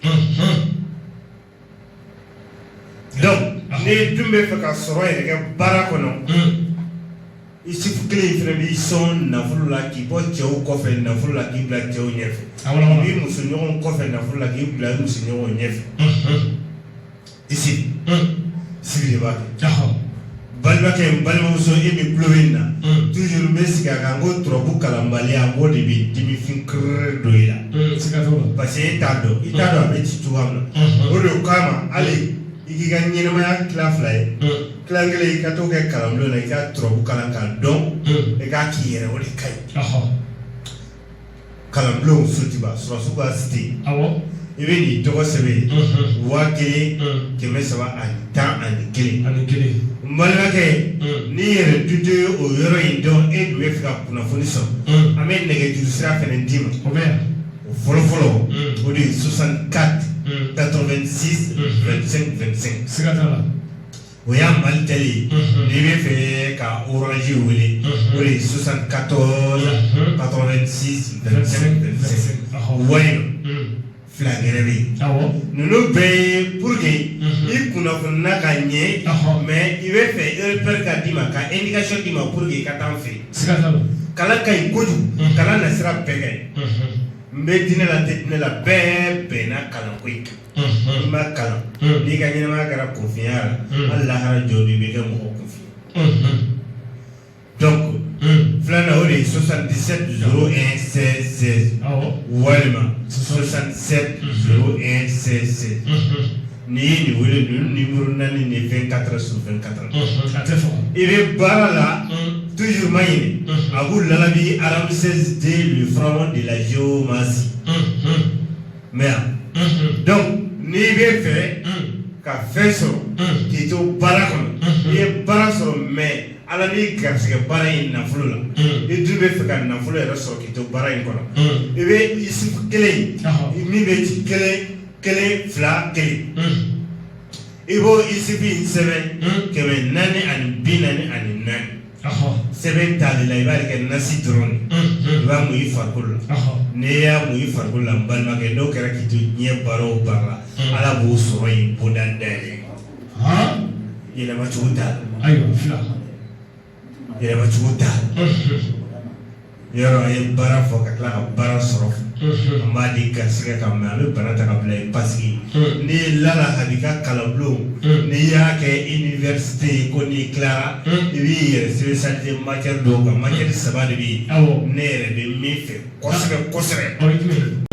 donc ne dumbe fe ka soro yere ke bara kono isi fukile fere bi son na fulula ki bo chew ko fe na fulula ki bla chew nyefe bi musu nyon ko fe na fulula ki bla musu nyon nyefe ici sigi ba balba ke balma muso e mi plovina toujours mesiga ka ngo trobu kalambali ambo de bi dimi fin krr do ila parce que itado be ci tuamna o do kama ali igiga nyina ma kla fly klangele ka to ke kalamlo na ka trobu kalanka don e ka kiyere o de kai kalamlo sutiba so ba city awo ibe ni togo sebe wake keme saba ani kele mbalima ke ni yere tude o yoro indo e duwe fika kuna foni so ame nege juru sira fene ndima o folo o di 64 86 25 sikatala o ya mali tali ni be fe ka orange wele o di 74 86 25 wayno flagrebi nunu be pour que i kuna fonna ka nye mais i be fe per ka dima ka indication dima pour que ka tan fe kala kay koju kala na sira pege mbe dina la tetne la be na kala koy ma kala ni ga nyina ma gara confiance Allah har jodi be ga mo confiance donc flana ori 77 01 16 walima 67 01 16 ni wele numéro nani ni 24 sur 24 il est barala toujours maïne Abou Lalabi Ramsès D le pharaon de la géomancie mais donc ni be fait ka feso qui to barakon ni baraso mais ala ni garsiga bara in na fulula e dube fe kan na fulula raso ki to bara in kono e be isi kele mi be ti kele fla kele e bo isi bi sebe keme nani an binani an nani sebe tali la ibari ke nasi drone ba mu ifarkul ne ya mu ifarkul lambal ma ke do kera ki to nye baro bara ala bo so yi bodan dele ila ma chuta ayo fla yere ba chuta yero ay bara fo ka kala bara soro ma di garsiga ka ma be bara ta ka play paski ni lala hadika kala blu ni ya ke université ko ni clara bi yere spécialité matière do ka matière sabade bi nere be mi fe kosre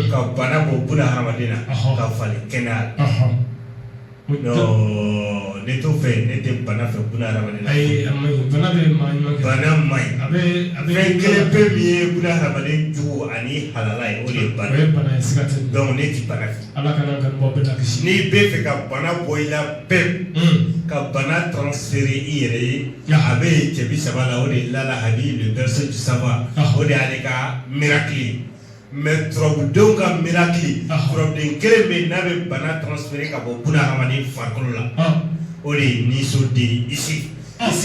ka bana bo buna hamadina ka fali kenal no neto fe nete bana fe buna ramadina ay amay bana be mai abe kele pe mi buna ramadin ju ani halalai o de bana sikate donc neti bana ala kana kan bo be takishi ni be fe ka bana boila pe ka bana transférer ire abe chebi sabala o de lala hadi le berceau du savoir o de ale ka miracle mais trop donc un miracle trop de kele na be bana transférer ka bo buna ramadin farkolo la oli ni so de ici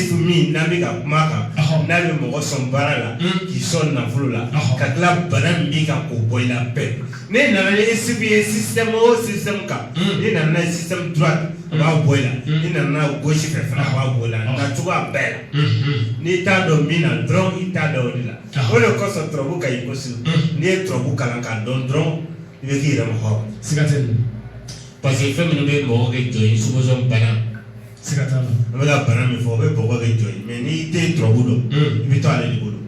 pour mi na be ka maka na be mo son barala ki son na fulula ka kla bana mi ka ko boila pe ne na le système ka ni na système droite ba boila ni na gauche fe fra ba boila na tuba bela ni ta do mi na drone ita do dila o le ko so trobu ka ikosu ni trobu kala ka don drone ni ki ra mo sigaten parce que femme be mo ke join supposons bana sigatala amela bana mi fo be boko ke join mais ni te trobu do bi to ale di bodo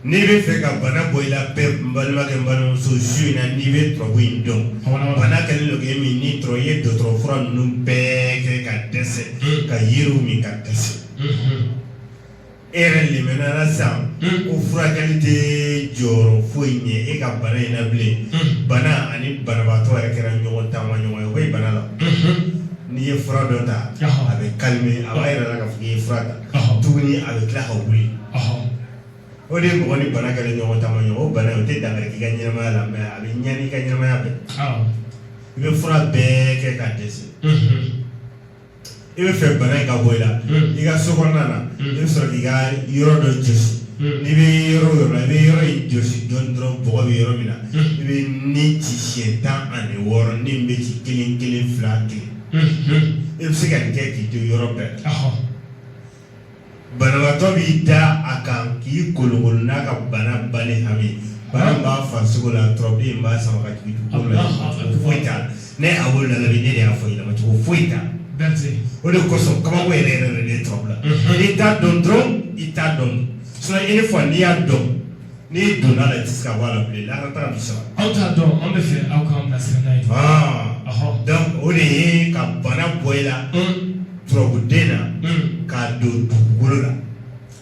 n'i bɛ fɛ ka bana bɔ i la pewu n balimakɛ n balimamuso su in na n'i bɛ turabu in dɔn bana kɛlen don k'e min n'i tɔrɔ i ye dɔgɔtɔrɔ fura ninnu bɛɛ kɛ ka dɛsɛ ka yiriw min ka dɛsɛ e yɛrɛ limɛnna la sisan ko furakɛli tɛ jɔyɔrɔ foyi ɲɛ e ka bana in na bilen bana ani banabaatɔ yɛrɛ kɛra ɲɔgɔn taama ɲɔgɔn ye o bɛ bana la n'i ye fura dɔ ta a bɛ kalime a b'a yɛrɛ la k'a fɔ k'i ye fura ta tuguni a bɛ tila ka wuli o de ye mɔgɔ ni bana kɛra ɲɔgɔn taama ɲɔgɔn o bana o tɛ dankari k'i ka ɲɛnamaya la mɛ a bɛ ɲani i ka ɲɛnamaya bɛɛ i bɛ fura bɛɛ kɛ k'a dɛsɛ i bɛ fɛ bana in ka bɔ i la i ka so kɔnɔna na i bɛ sɔrɔ k'i ka yɔrɔ dɔ jɔsi n'i bɛ yɔrɔ o yɔrɔ la i bɛ yɔrɔ in jɔsi dɔɔni dɔrɔn bɔgɔ bɛ yɔrɔ min na i bɛ ni ci siɲɛ 16 ni bɛ ci 1 1 2 1 i bɛ se ka nin kɛ k'i to yɔrɔ bɛɛ banabaatɔ b'i da a kan k'i kolokolo n'a ka bana bali hami bana b'a farisogo la tɔrɔden in b'a sama ka jigin dugukolo la foyi t'a la ne a wolo la ne de y'a fɔ i la cogo foyi t'a la o de kosɔn kabako yɛrɛ yɛrɛ de tɔrɔ la n'i t'a dɔn dɔrɔn i t'a dɔn sinon i ni fɔ n'i y'a dɔn n'i donna la i tɛ se ka bɔ a la bilen laharata bi sɔrɔ aw t'a dɔn an bɛ fɛ aw k'an bilasira n'a ye donc o de ye ka bana bɔ i la turabuden na k'a don dugukolo la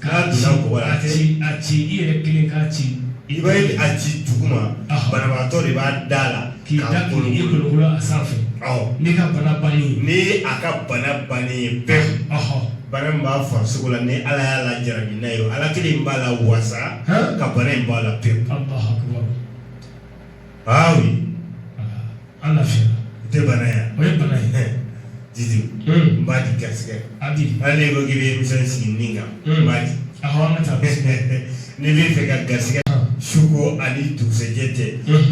n'a donna bɔgɔ la a ci i yɛrɛ kelen k'a ci i b'a ye a ci duguma banabaatɔ de b'a da la k'i da k'i kolokolo a sanfɛ n'i ka bana bannen ni a ka bana bannen ye pewu bana min b'a farisogo la ni ala y'a lajarabi n'a ye ala kelen b'a la wasa ka bana in b'a la pewu oui an lafiyara o tɛ bana ye o ye bana ye Didi n b'a di garisɛgɛ hali n'i ko k'i bɛ émission sigi nin kan n b'a di an ka taa n'i bɛ fɛ ka garisɛgɛ suko ani dugusɛjɛ tɛ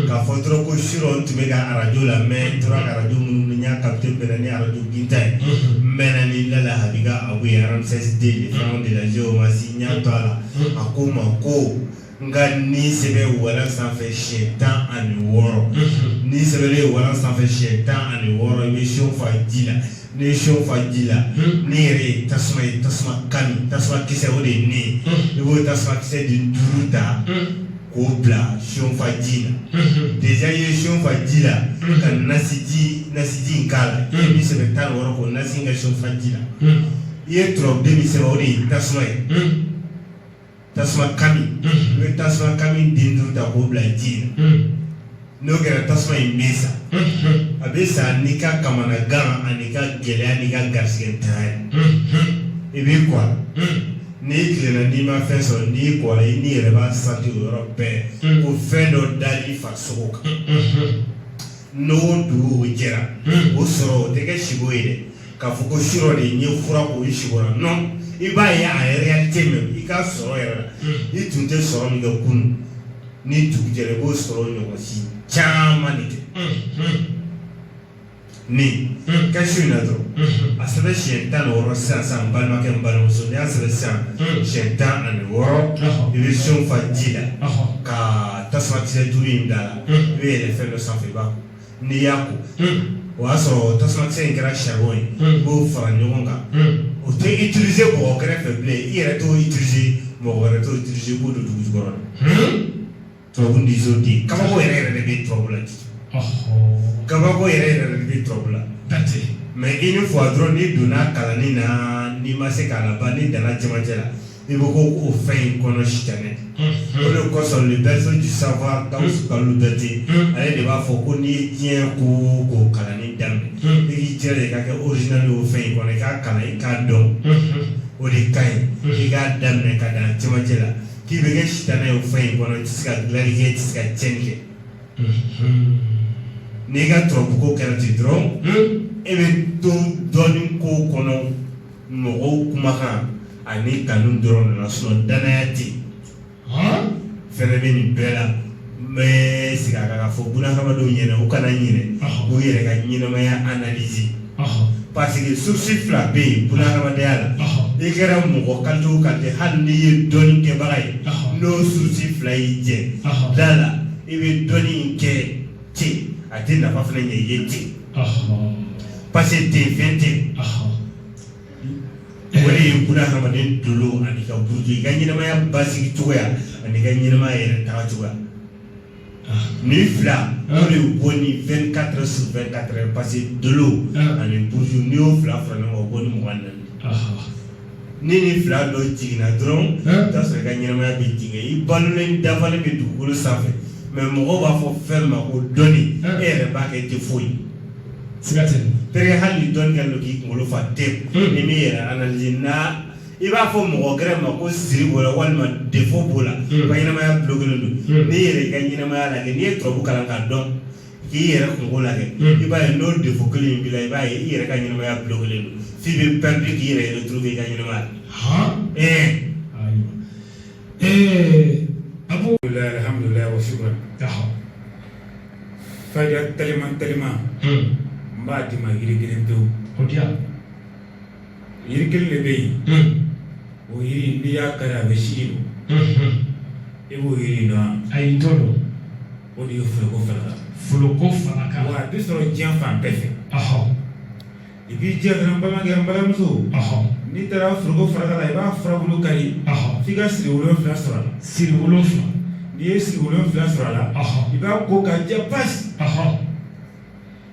k'a fɔ dɔrɔn ko surɔ n tun bɛ ka arajo la mɛ n tora ka arajo minnu n y'a kapite bɛnna ni arajo ginta ye n mɛnna ni Lala Habiga Abu ye RMCSD le fɛnw de la géomatie n y'a to a la a ko n ma ko n ka ni sɛbɛn walan sanfɛ siɲɛ 16 ni sɛbɛnlen walan sanfɛ siɲɛ 16 i bɛ siɔn fa ji la n'i ye siɔn fa ji la ni yɛrɛ ye tasuma kami tasuma kisɛ o de ye ne ye i b'o tasuma kisɛ di 5 ta k'o bila siɔn fa ji la déjà i ye siɔn fa ji la ka nasiji in k'a la i ye min sɛbɛn 16 k'o nasi in kɛ siɔn fa ji la i ye turabuden min sɛbɛn o de ye tasuma ye tasuma kami i bɛ tasuma kami den 5 ta k'o bila ji la n'o kɛra tasuma in bɛ sa a bɛ sa n'i ka kamanagan ani ka gɛlɛya n'i ka garisɛgɛ ntanya ye i b'i kɔ a la n'i tilenna n'i ma fɛn sɔrɔ n'i kɔ a la i n'i yɛrɛ b'a santi o yɔrɔ bɛɛ ko fɛn dɔ dali i farisogo kan n'o dugu o jɛra o sɔrɔ o tɛ kɛ sigo ye dɛ k'a fɔ ko surɔ de n ye fura k'o sigo la non i b'a ye a réalité même i ka sɔrɔ yɛrɛ la i tun tɛ sɔrɔ min kɛ kunun ni dugu jɛra i b'o sɔrɔ ɲɔgɔn si caman de kɛ nin kɛ su in na dɔrɔn a sɛbɛn siɲɛ 16 sisan n balimakɛ n balimamuso n'i y'a sɛbɛn sisan siɲɛ 16 i bɛ siɔn fa ji la ka tasuma kisɛ 5 in bila la i bɛ yɛlɛ fɛn dɔ sanfɛ i b'a ko n'i y'a ko o y'a sɔrɔ tasuma kisɛ in kɛra charbon ye i b'o fara ɲɔgɔn kan o tɛ utiliser mɔgɔ kɛrɛfɛ bilen i yɛrɛ t'o utiliser mɔgɔ wɛrɛ t'o utiliser i b'o don dugu jukɔrɔ la tubabu nizo di kabako yɛrɛ yɛrɛ de bɛ tubabu la kabako yɛrɛ yɛrɛ de bɛ tubabu la mɛ i ni fɔ dɔrɔn n'i donna kalanni na n'i ma se k'a laban n'i danna cɛmancɛ la i bɛ ko o fɛn in kɔnɔ sitanɛ o de kosɔn le berceau du savoir Gawusu Kalibete ale de b'a fɔ ko n'i ye diɲɛ ko o ko kalanni daminɛ i k'i jɛra i ka kɛ original o fɛn in kɔnɔ i k'a kalan i k'a dɔn o de ka ɲi i k'a daminɛ ka dan cɛmancɛ la k'i bɛ kɛ sitanɛ o fɛn in kɔnɔ i tɛ se ka dilanni kɛ i tɛ se ka tiɲɛni kɛ n'i ka turabuko kɛra ten dɔrɔn e bɛ to dɔɔni ko kɔnɔ mɔgɔw kumakan ani kanu dɔrɔn de la sinɔn danaya tɛ fɛnɛ bɛ nin bɛɛ la n bɛ sigi a kan ka fɔ bunahadamadenw ɲɛna u kana ɲinɛ u yɛrɛ ka ɲɛnamaya analyser parce que source fila bɛ yen bunahadamadenya la i kɛra mɔgɔ kante o kante hali n'i ye dɔɔni kɛbaga ye n'o source fila y'i jɛ da la i bɛ dɔɔni in kɛ ten a tɛ nafa fana ɲɛ i ye ten parce que ten fɛn tɛ wani kuna hamaden dolo ani ka burju ga ɲɛnamaya basigi cogoya ani ka ɲɛnamaya yɛrɛ taga cogoya ni fila o de bɔ ni 24 heures sur 24 heures parce que dolo ani burju ni y'o fila fara ɲɔgɔn kan o bɔ ni 24 ni ni fila dɔ jiginna dɔrɔn t'a sɔrɔ i ka ɲɛnamaya bɛ jigin i balolen dafalen bɛ dugukolo sanfɛ mais mɔgɔw b'a fɔ fɛn ma ko dɔnni e yɛrɛ b'a kɛ tɛ foyi terikɛ hali ni dɔnni kɛlen don k'i kunkolo fa te ni min yɛrɛ analyse na i b'a fɔ mɔgɔ gɛrɛ ma ko siri b'o la walima défaut b'o la i ka ɲɛnamaya bloquelen don n'i yɛrɛ i ka ɲɛnamaya lajɛ n'i ye tubabu kalan k'a dɔn k'i yɛrɛ kungo lajɛ i b'a ye n'o défaut kelen in b'i la i b'a ye i yɛrɛ ka ɲɛnamaya bloquelen don f'i bɛ perdre k'i yɛrɛ retrouver i ka ɲɛnamaya alhamdulillah wa shukran fayda telema mbaa di ma yiri kelen pewu yiri kelen de bɛ yen o yiri n'i y'a kari a bɛ sigi don i b'o yiri dɔn a y'i tɔ dɔn o de ye foloko falaka wa a bɛ sɔrɔ diɲɛ fan bɛɛ fɛ i b'i jɛ dɔrɔn balimakɛ n balimamuso n'i taara foloko falaka la i b'a furabulu kari f'i ka siri 7 sɔrɔ a la siri 7 n'i ye siri 7 sɔrɔ a la i b'a ko ka jɛ basi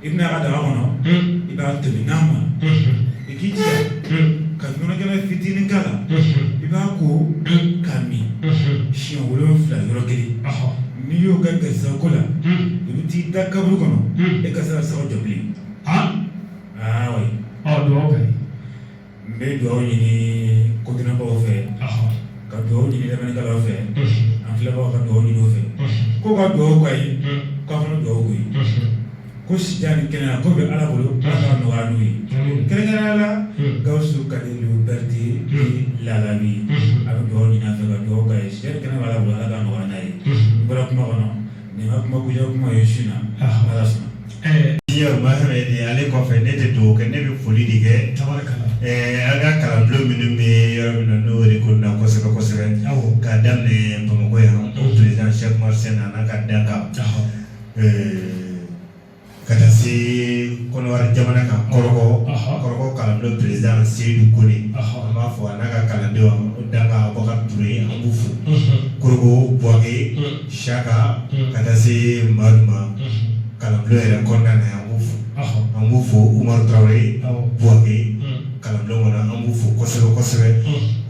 i bɛna a ka daga kɔnɔ i b'a tobi n'a mɔna i k'i jija ka nɔnɔkɛnɛ fitinin k'a la i b'a ko k'a min siɲɛ 7 yɔrɔ kelen n'i y'o kɛ garisɛgɛko la i bɛ t'i da kaburu kɔnɔ e ka se ka saga jɔ bilen oui duwawu kɛ n bɛ duwawu ɲini kɔntinɛbaw fɛ ka duwawu ɲini lamɛnnikɛlaw fɛ an filɛbagaw ka duwawu ɲini o fɛ ko ka duwawu k'a ye k'a fana duwawu k'o ye ko sida ni kɛnɛya ko bɛ ala bolo ala ka nɔgɔya n'u ye kɛrɛnkɛrɛnnenya la Gawusu Kalilu Berete Lalabi a bɛ duwawu ɲini a fɛ ka duwawu k'a ye sida ni kɛnɛya b'ala bolo ala ka nɔgɔya n'a ye n bɔra kuma kɔnɔ nin ka kuma kuja kuma ye su na ala sɔnna. Mahamɛdi ale kɔfɛ ne tɛ duwawu kɛ ne bɛ foli de kɛ an ka kalanbulon minnu bɛ yɔrɔ min na n'o rekodɔnna kosɛbɛ kosɛbɛ k'a daminɛ Bamakɔ yan o président Cheikh Umar Sɛne n'a ka dankan ka taa se Kɔnɔwari jamana kan Kɔrɔkɔ kalanbulon président Seydou Kone an b'a fɔ a n'a ka kalandenw dankan Abubakar Ture an b'u fo Korogo Buwake Saka ka taa se Madu ma kalanbulon yɛrɛ kɔnɔna na an b'u fo Umaru Traore Buwake kalanbulon kɔnɔ an b'u fo kosɛbɛ kosɛbɛ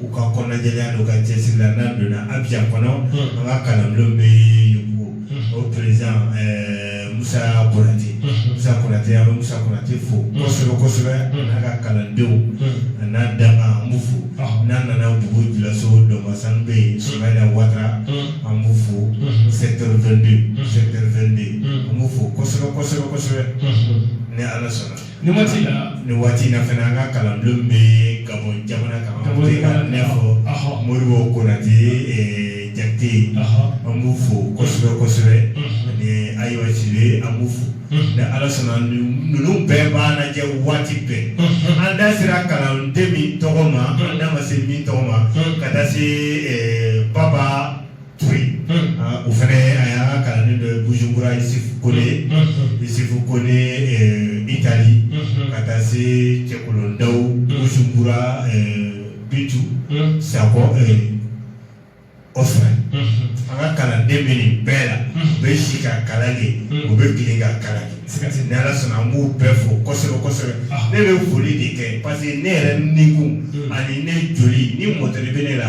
u ka kɔnɔnajɛlenya n'u ka cɛsiri la n'an donna Abidjan kɔnɔ an ka kalanbulon bɛ Yogo o président Musa Konate an bɛ Musa Konate fo kosɛbɛ kosɛbɛ n'a ka kalandenw a n'a dankan an b'u fo n'an nana Bugu Julaso Dɔnbasani bɛ yen Sumayila Watara an b'u fo secteur 22 an b'u fo kosɛbɛ kosɛbɛ kosɛbɛ ni ala sɔnna ni waati in na fana an ka kalanbulon bɛ Gabɔn jamana kan an bɛ ka ɲɛfɔ Modibo Konate Jakite an b'u fo kosɛbɛ kosɛbɛ ani Ayiwa Sile an b'u fo ni ala sɔnna ninnu bɛɛ b'an lajɛ waati bɛɛ an da sera kalanden min tɔgɔ ma an da ma se min tɔgɔ ma ka taa se Baba Ture o fana a y'an ka kalanden dɔ ye Bujumbura Isufu Kone Itali ka taa se Cɛkolondaw Bujumbura Bitu Sakɔ Australie an ka kalanden bɛ nin bɛɛ la u bɛ si ka kalan kɛ u bɛ tilen ka kalan kɛ ni ala sɔnna an b'u bɛɛ fo kosɛbɛ kosɛbɛ ne bɛ foli de kɛ parce que ne yɛrɛ nikun ani ne joli ni mɔtɛri bɛ ne la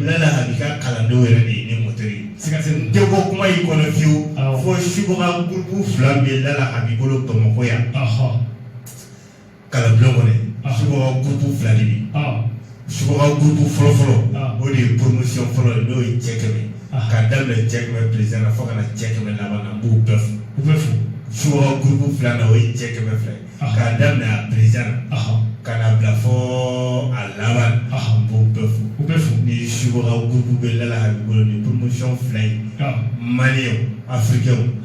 lala habi ka kalandenw yɛrɛ de ye ne mɔtɛri n tɛ bɔ kuma in kɔnɔ fiyewu fo subaga gurupu 2 bɛ lala habi bolo Bamakɔ yan kalanbulon kɔnɔ subaga gurupu 2 de bɛ subaga gurupu fɔlɔfɔlɔ o de ye promotion fɔlɔ n'o ye cɛ 100 ka daminɛ cɛ 100 président na fo ka na cɛ 100 laban na n b'u bɛɛ fo subaga gurupu 2 na o ye cɛ 100 fila ye k'a daminɛ a président na ka na bila fɔ a laban n b'u bɛɛ fo ni subaga gurupu bɛ lala habi bolo ni promotion 2 ye maliyɛnw africains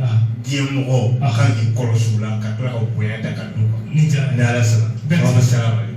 diɲɛ mɔgɔw kan k'i kɔlɔsi u la ka tila ka bonya da ka d'u ma ni ala sɔnna